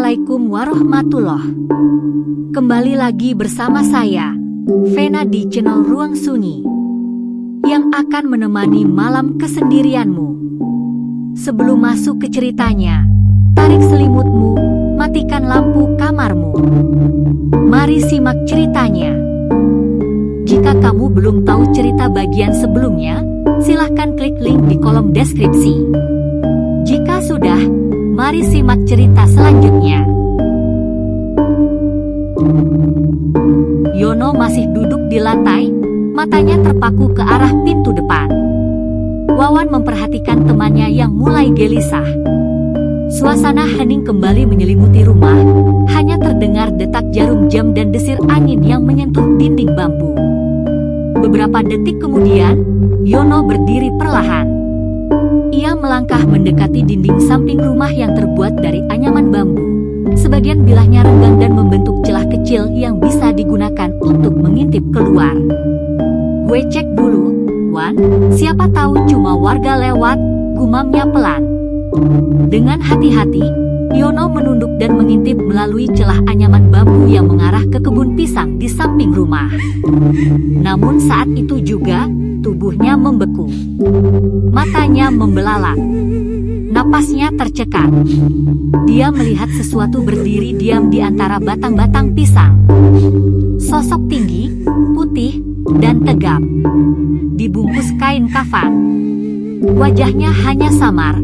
Assalamualaikum warahmatullahi. Kembali lagi bersama saya, Vena di channel Ruang Sunyi, yang akan menemani malam kesendirianmu. Sebelum masuk ke ceritanya, tarik selimutmu, matikan lampu kamarmu. Mari simak ceritanya. Jika kamu belum tahu cerita bagian sebelumnya, silahkan klik link di kolom deskripsi. Jika sudah, mari simak cerita selanjutnya. Yono masih duduk di lantai, matanya terpaku ke arah pintu depan. Wawan memperhatikan temannya yang mulai gelisah. Suasana hening kembali menyelimuti rumah, hanya terdengar detak jarum jam dan desir angin yang menyentuh dinding bambu. Beberapa detik kemudian, Yono berdiri perlahan. Ia melangkah mendekati dinding samping rumah yang terbuat dari anyaman bambu. Sebagian bilahnya renggang dan membentuk celah kecil yang bisa digunakan untuk mengintip keluar. "Gue cek dulu, Wan, siapa tahu cuma warga lewat," gumamnya pelan. Dengan hati-hati, Yono menunduk dan mengintip melalui celah anyaman bambu yang mengarah ke kebun pisang di samping rumah. Namun saat itu juga, tubuhnya membeku. Matanya membelalak. Napasnya tercekat. Dia melihat sesuatu berdiri diam di antara batang-batang pisang. Sosok tinggi, putih, dan tegap. Dibungkus kain kafan. Wajahnya hanya samar,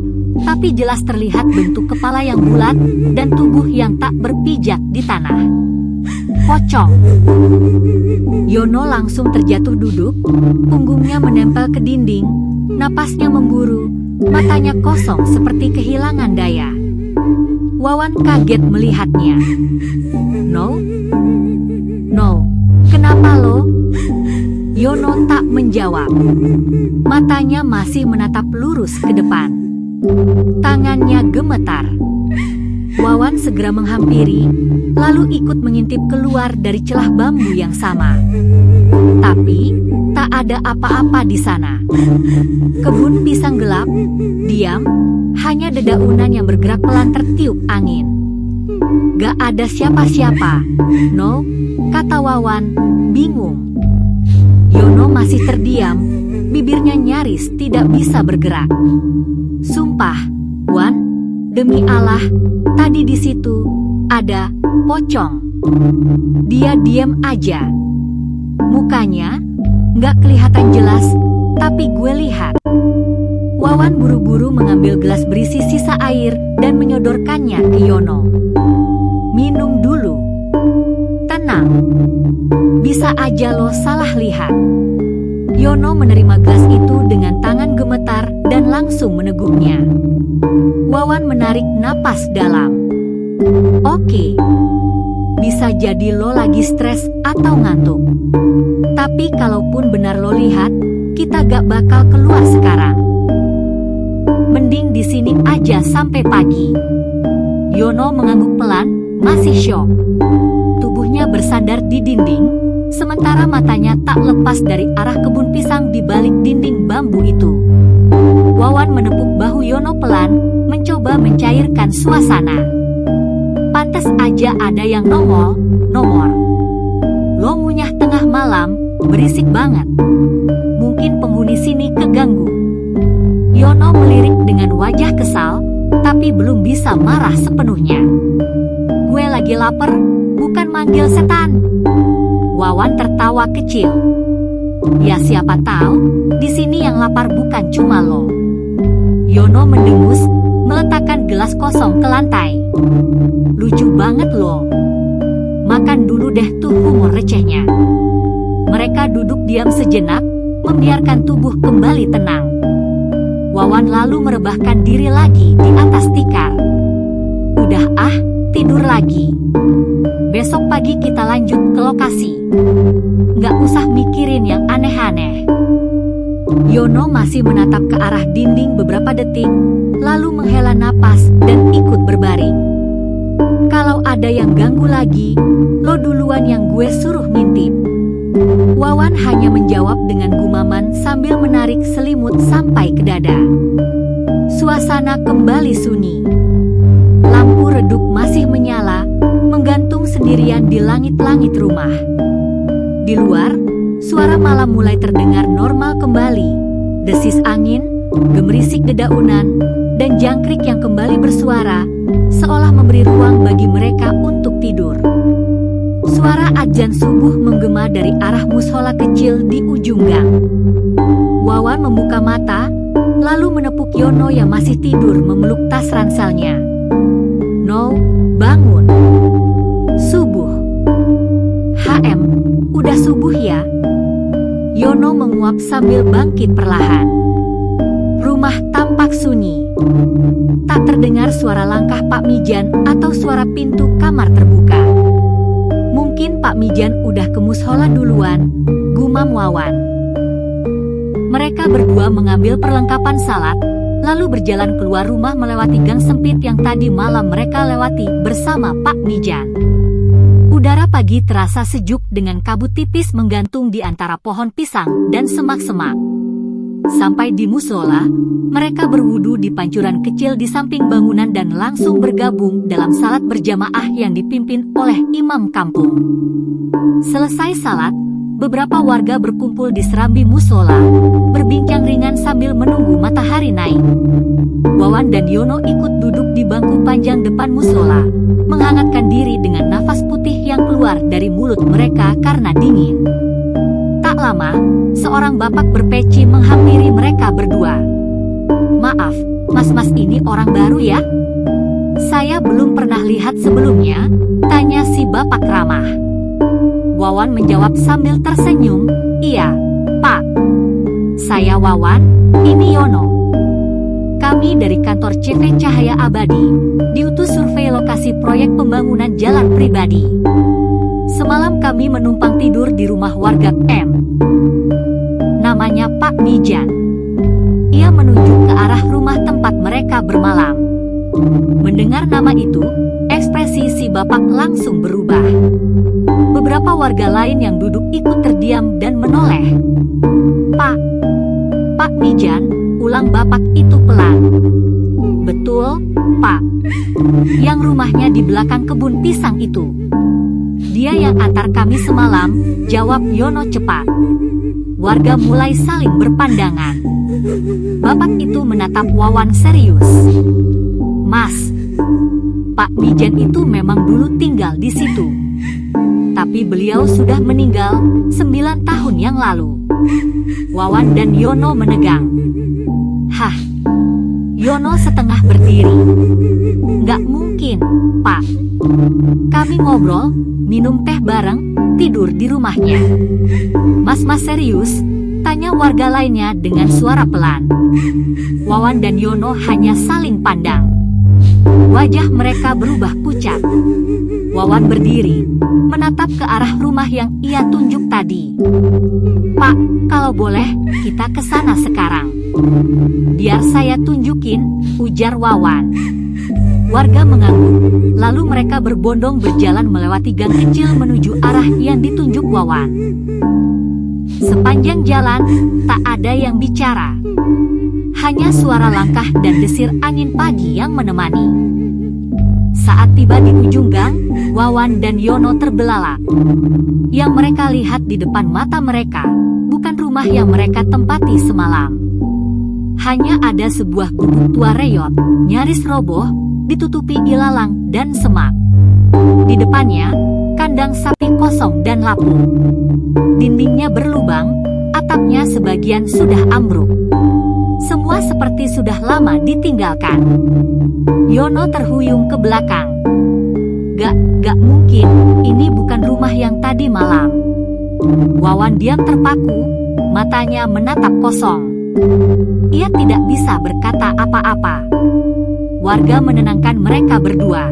tapi jelas terlihat bentuk kepala yang bulat dan tubuh yang tak berpijak di tanah. Pocong. Yono langsung terjatuh duduk, punggungnya menempel ke dinding, napasnya memburu, matanya kosong seperti kehilangan daya. Wawan kaget melihatnya. No, kenapa lo?" Yono tak menjawab. Matanya masih menatap lurus ke depan. Tangannya gemetar. Wawan segera menghampiri, lalu ikut mengintip keluar dari celah bambu yang sama. Tapi, tak ada apa-apa di sana. Kebun pisang gelap, diam, hanya dedaunan yang bergerak pelan tertiup angin. "Gak ada siapa-siapa." "No," kata Wawan, bingung. Yono masih terdiam, bibirnya nyaris tidak bisa bergerak. "Sumpah, Wan, demi Allah, tadi di situ ada pocong." Dia diam aja. Mukanya nggak kelihatan jelas, tapi gue lihat. Wawan buru-buru mengambil gelas berisi sisa air dan menyodorkannya ke Yono. "Minum dulu. Tenang. Bisa aja lo salah lihat." Yono menerima gelas itu dengan tangan gemetar dan langsung meneguknya. Wawan menarik napas dalam. "Oke. Bisa jadi lo lagi stres atau ngantuk. Tapi kalaupun benar lo lihat, kita gak bakal keluar sekarang. Mending di sini aja sampai pagi." Yono mengangguk pelan, masih syok. Tubuhnya bersandar di dinding, sementara matanya tak lepas dari arah kebun pisang di balik dinding bambu itu. Wawan menepuk bahu Yono pelan, mencoba mencairkan suasana. "Pantes aja ada yang nomor. Lo ngunyah tengah malam, berisik banget. Mungkin penghuni sini keganggu." Yono melirik dengan wajah kesal, tapi belum bisa marah sepenuhnya. "Gue lagi lapar, bukan manggil setan." Wawan tertawa kecil. "Ya siapa tahu, di sini yang lapar bukan cuma lo." Yono mendengus, meletakkan gelas kosong ke lantai. "Lucu banget lo. Makan dulu deh tuh humor recehnya." Mereka duduk diam sejenak, membiarkan tubuh kembali tenang. Wawan lalu merebahkan diri lagi di atas tikar. "Udah tidur lagi. Besok pagi kita lanjut ke lokasi. Nggak usah mikirin yang aneh-aneh." Yono masih menatap ke arah dinding beberapa detik, lalu menghela napas dan ikut berbaring. "Kalau ada yang ganggu lagi, lo duluan yang gue suruh ngintip." Wawan hanya menjawab dengan gumaman sambil menarik selimut sampai ke dada. Suasana kembali sunyi. Lampu redup masih menyala langit rumah. Di luar, suara malam mulai terdengar normal kembali. Desis angin, gemerisik dedaunan, dan jangkrik yang kembali bersuara, seolah memberi ruang bagi mereka untuk tidur. Suara adzan subuh menggema dari arah mushola kecil di ujung gang. Wawan membuka mata, lalu menepuk Yono yang masih tidur memeluk tas ranselnya. "No, bangun. Subuh." "HM, udah subuh ya?" Yono menguap sambil bangkit perlahan. Rumah tampak sunyi. Tak terdengar suara langkah Pak Mijan atau suara pintu kamar terbuka. "Mungkin Pak Mijan udah ke mushola duluan," gumam Wawan. Mereka berdua mengambil perlengkapan salat, lalu berjalan keluar rumah melewati gang sempit yang tadi malam mereka lewati bersama Pak Mijan. Udara pagi terasa sejuk dengan kabut tipis menggantung di antara pohon pisang dan semak-semak. Sampai di mushola, mereka berwudu di pancuran kecil di samping bangunan dan langsung bergabung dalam salat berjamaah yang dipimpin oleh imam kampung. Selesai salat, beberapa warga berkumpul di serambi mushola, berbincang ringan sambil menunggu matahari naik. Wawan dan Yono ikut duduk di bangku panjang depan mushola, menghangatkan diri dengan nafas putih yang keluar dari mulut mereka karena dingin. Tak lama, seorang bapak berpeci menghampiri mereka berdua. "Maaf, mas-mas ini orang baru ya? Saya belum pernah lihat sebelumnya," tanya si bapak ramah. Wawan menjawab sambil tersenyum, "Iya, Pak. Saya Wawan, ini Yono. Kami dari kantor CV Cahaya Abadi, diutus survei lokasi proyek pembangunan jalan pribadi. Semalam kami menumpang tidur di rumah warga M. Namanya Pak Mijan." Ia menunjuk ke arah rumah tempat mereka bermalam. Mendengar nama itu, ekspresi si bapak langsung berubah. Beberapa warga lain yang duduk ikut terdiam dan menoleh. Pak Mijan," ulang bapak itu pelan. "Betul, Pak. Yang rumahnya di belakang kebun pisang itu. Dia yang antar kami semalam," jawab Yono cepat. Warga mulai saling berpandangan. Bapak itu menatap Wawan serius. "Mas, Pak Mijan itu memang dulu tinggal di situ. Tapi beliau sudah meninggal 9 tahun yang lalu." Wawan dan Yono menegang. "Hah?" Yono setengah berdiri. "Nggak mungkin, Pak. Kami ngobrol, minum teh bareng, tidur di rumahnya." Mas serius?" tanya warga lainnya dengan suara pelan. Wawan dan Yono hanya saling pandang. Wajah mereka berubah pucat. Wawan berdiri, menatap ke arah rumah yang ia tunjuk tadi. "Pak, kalau boleh, kita ke sana sekarang." "Biar saya tunjukin," ujar Wawan. Warga mengangguk, lalu mereka berbondong berjalan melewati gang kecil menuju arah yang ditunjuk Wawan. Sepanjang jalan, tak ada yang bicara. Hanya suara langkah dan desir angin pagi yang menemani. Saat tiba di ujung gang, Wawan dan Yono terbelalak. Yang mereka lihat di depan mata mereka, bukan rumah yang mereka tempati semalam. Hanya ada sebuah gubuk tua reyot, nyaris roboh, ditutupi ilalang dan semak. Di depannya, kandang sapi kosong dan lapuk. Dindingnya berlubang, atapnya sebagian sudah ambruk. Semua seperti sudah lama ditinggalkan. Yono terhuyung ke belakang. Gak mungkin, ini bukan rumah yang tadi malam." Wawan diam terpaku, matanya menatap kosong. Ia tidak bisa berkata apa-apa. Warga menenangkan mereka berdua.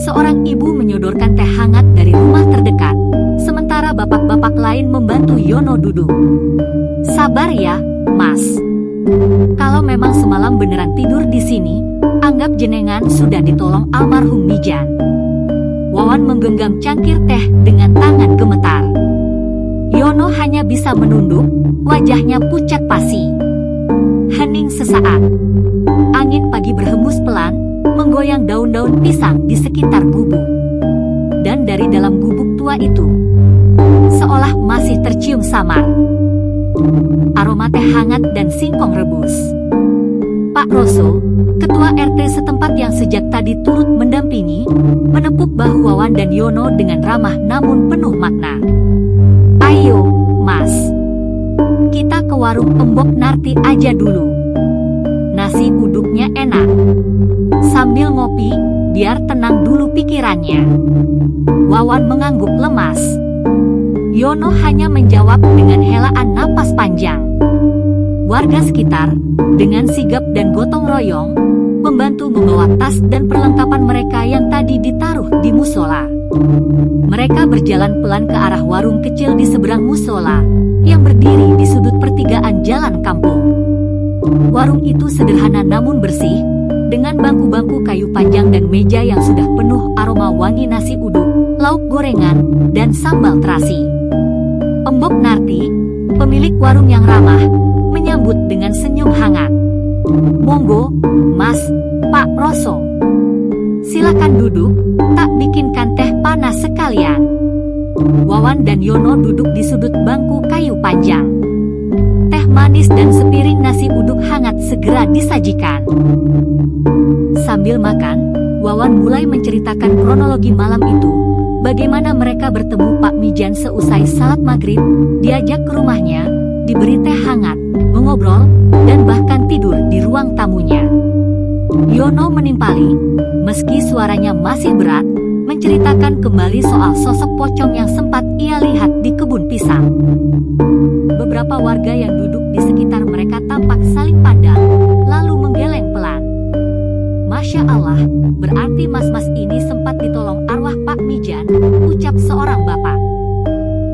Seorang ibu menyodorkan teh hangat dari rumah terdekat, sementara bapak-bapak lain membantu Yono duduk. "Sabar ya, Mas. Kalau memang semalam beneran tidur di sini, anggap jenengan sudah ditolong almarhum Mijan." Wawan menggenggam cangkir teh dengan tangan gemetar. Yono hanya bisa menunduk, wajahnya pucat pasi. Hening sesaat. Angin pagi berhembus pelan, menggoyang daun-daun pisang di sekitar gubuk. Dan dari dalam gubuk tua tua itu. Seolah masih tercium samar aroma teh hangat dan singkong rebus. Pak Roso, ketua RT setempat yang sejak tadi turut mendampingi, menepuk bahu Wawan dan Yono dengan ramah namun penuh makna. Ayo, Mas. Kita ke warung Embok Narti aja dulu. Nasi uduknya enak. Sambil ngopi, biar tenang dulu pikirannya. Wawan mengangguk lemas. Yono hanya menjawab dengan helaan napas panjang. Warga sekitar, dengan sigap dan gotong royong, membantu membawa tas dan perlengkapan mereka yang tadi ditaruh di musola. Mereka berjalan pelan ke arah warung kecil di seberang musola, yang berdiri di sudut pertigaan jalan kampung. Warung itu sederhana namun bersih, dengan bangku-bangku kayu panjang dan meja yang sudah penuh aroma wangi nasi uduk, lauk gorengan, dan sambal terasi. Embok Narti, pemilik warung yang ramah, menyambut dengan senyum hangat. Monggo, Mas, Pak Roso. Silakan duduk, tak bikinkan teh panas sekalian. Wawan dan Yono duduk di sudut bangku kayu panjang. Teh manis dan sepiring nasi uduk hangat segera disajikan. Sambil makan, Wawan mulai menceritakan kronologi malam itu. Bagaimana mereka bertemu Pak Mijan seusai salat maghrib, diajak ke rumahnya, diberi teh hangat, mengobrol, dan bahkan tidur di ruang tamunya. Yono menimpali, meski suaranya masih berat, menceritakan kembali soal sosok pocong yang sempat ia lihat di kebun pisang. Beberapa warga yang duduk di sekitar mereka tampak saling pandang, lalu menggeleng pelan. Masya Allah, berarti mas-mas ini sempat ditolong arwah Pak Mijan, ucap seorang bapak.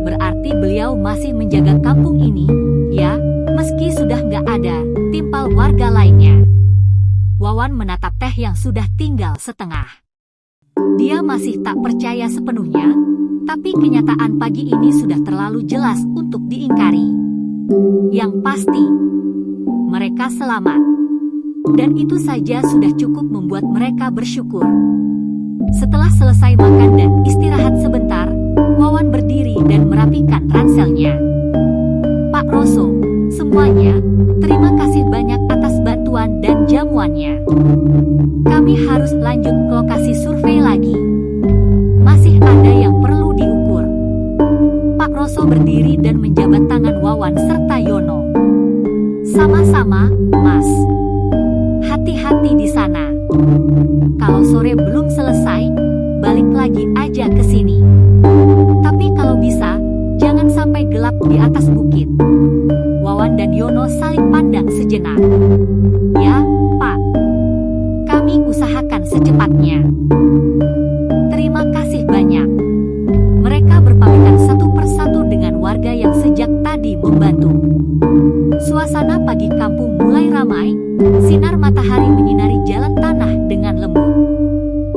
Berarti beliau masih menjaga kampung ini, ya, meski sudah nggak ada, timpal warga lainnya. Wawan menatap teh yang sudah tinggal setengah. Dia masih tak percaya sepenuhnya, tapi kenyataan pagi ini sudah terlalu jelas untuk diingkari. Yang pasti, mereka selamat. Dan itu saja sudah cukup membuat mereka bersyukur. Setelah selesai makan dan istirahat sebentar, Wawan berdiri dan merapikan ranselnya. Pak Roso, semuanya, terima kasih banyak atas bantuan dan jamuannya. Kami harus lanjut ke lokasi survei lagi. Masih ada yang perlu diukur. Pak Roso berdiri dan menjabat tangan Wawan serta Yono. Sama-sama, Mas. Hati-hati di sana. Kalau sore belum selesai, balik lagi aja ke sini. Tapi kalau bisa, jangan sampai gelap di atas bukit. Wawan dan Yono saling pandang sejenak. Ya, Pak. Kami usahakan secepatnya. Terima kasih banyak. Mereka berpamitan satu persatu dengan warga yang sejak tadi membantu. Suasana pagi kampung mulai ramai. Sinar matahari menyinari jalan tanah dengan lembut.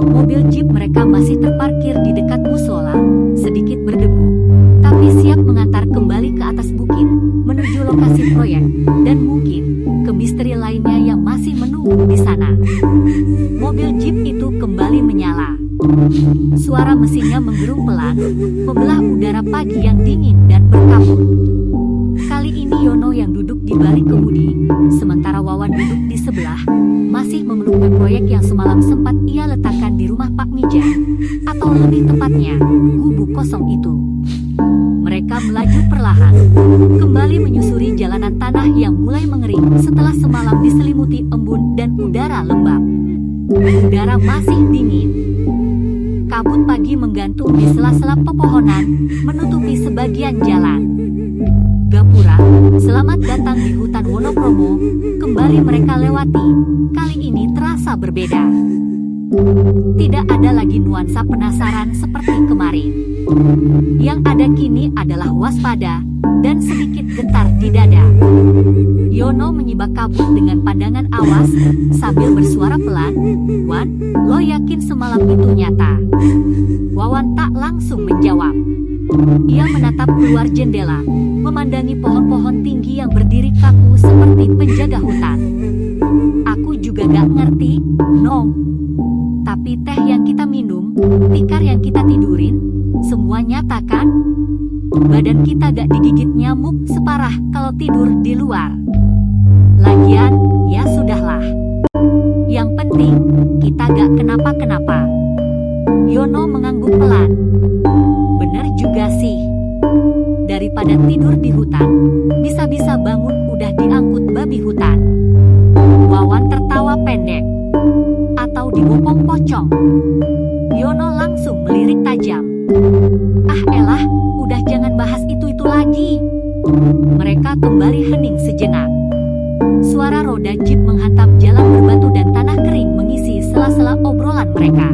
Mobil jeep mereka masih terparkir di dekat musola, sedikit berdebu, tapi siap mengantar kembali ke atas bukit, menuju lokasi proyek, dan mungkin ke misteri lainnya yang masih menunggu di sana. Mobil jeep itu kembali menyala. Suara mesinnya menggerung pelan, membelah udara pagi yang dingin dan berkabut. Kali ini Yono yang duduk di balik kemudi, sementara Wawan duduk di sebelah, masih memeluk proyek yang semalam sempat ia letakkan di rumah Pak Mijan, atau lebih tepatnya, gubuk kosong itu. Mereka melaju perlahan, kembali menyusuri jalanan tanah yang mulai mengering setelah semalam diselimuti embun dan udara lembab. Udara masih dingin. Kabut pagi menggantung di sela-sela pepohonan, menutupi sebagian jalan. Gapura, selamat datang di hutan Wonokromo, kembali mereka lewati, kali ini terasa berbeda. Tidak ada lagi nuansa penasaran seperti kemarin. Yang ada kini adalah waspada, dan sedikit getar di dada. Yono menyibak kabut dengan pandangan awas, sambil bersuara pelan, "Wan, lo yakin semalam itu nyata?" Wawan tak langsung menjawab. Ia menatap keluar jendela, memandangi pohon-pohon tinggi yang berdiri kaku seperti penjaga hutan. "Aku juga gak ngerti, no. Tapi Tapi teh yang kita minum, tikar yang kita tidurin, semua nyata kan? Badan kita gak digigit nyamuk separah kalau tidur di luar. Lagian, ya sudahlah. Yang penting, kita gak kenapa-kenapa. Yono mengangguk pelan. Bener juga sih. Daripada tidur di hutan, bisa-bisa bangun udah diangkut babi hutan. Wawan tertawa pendek. Atau dibopong pocong. Yono langsung melirik tajam. Ah elah, udah jangan bahas itu-itu lagi. Mereka kembali hening sejenak. Suara roda jeep menghantam jalan berbatu dan tanah kering mengisi sela-sela obrolan mereka.